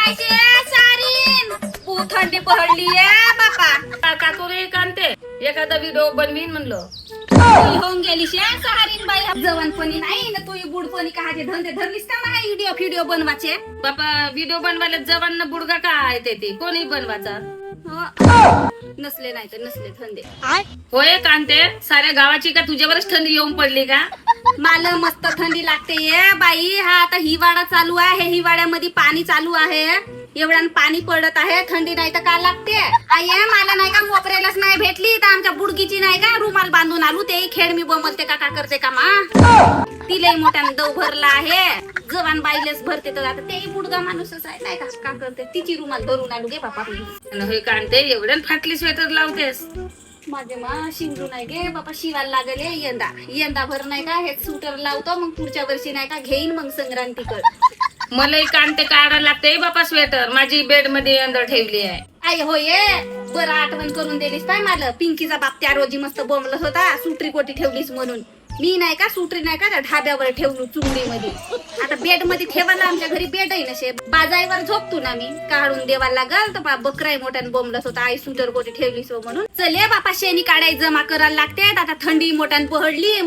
पाहिजे सारीन तू थंडी पडली बापा का तू रे कांते एखादा व्हिडिओ बनवीन म्हणलं होऊन गेली सारीन बाई जवानपणी नाही ना तू बुडपणी काहाचे धंदे धरलीस का नाही व्हिडिओ बनवायचे बापा व्हिडिओ बनवायला जवान बुडगा का आहे ते कोणी बनवायचा नसले नाही तर नसले धंदे होय कांते साऱ्या गावाची का तुझ्यावरच थंडी येऊन पडली का मला मस्त थंडी लागते ये बाई हा आता हिवाळा चालू आहे हिवाळ्यामध्ये पाणी चालू आहे एवढ्यानं पाणी पडत आहे थंडी नाही तर काय लागते आई मला नाही का मोपरेलाच नाही भेटली तर आमच्या बुडकीची नाही का रुमाल बांधून आलू ते खेळ मी बोमलते का करते का मा तिलाही मोठ्यानं दव भरला आहे जवान बाईलेच भरते तर आता तेही बुडगा माणूसच आहे नाही का करते तिची रुमाल भरून आलू गे बापा होय कांते एवढ्या फाटली स्वेटर लावतेस माझे मा शिवरू नाही गे बापा शिवायला लागले यंदा भर नाही का हे स्वेटर लावतो मग पुढच्या वर्षी नाही का घेईन मग संक्रांतीकड मलाही कांते काढायला लागते बापा स्वेटर माझी बेड मध्ये अंदर ठेवली आहे आई होय बरं आठवण करून दिलीस पाय मला पिंकीचा बाप त्या रोजी मस्त बोंबलत होता सुटरी कोटी ठेवलीस म्हणून मी नाही का सुटरी नाही का त्या ढाब्यावर ठेवलो चुंगडीमध्ये आता बेड मध्ये ठेवायला आमच्या घरी बेड आहे नसे बाजाईवर झोपतो ना मी काढून देवाला लागल तर बकराई मोठ्यानं बोंबलत होता आई सुटर कोटी ठेवलीस म्हणून चले बापा शेणी काढाय जमा करायला लागते आता थंडी मोठ्यानं पहडली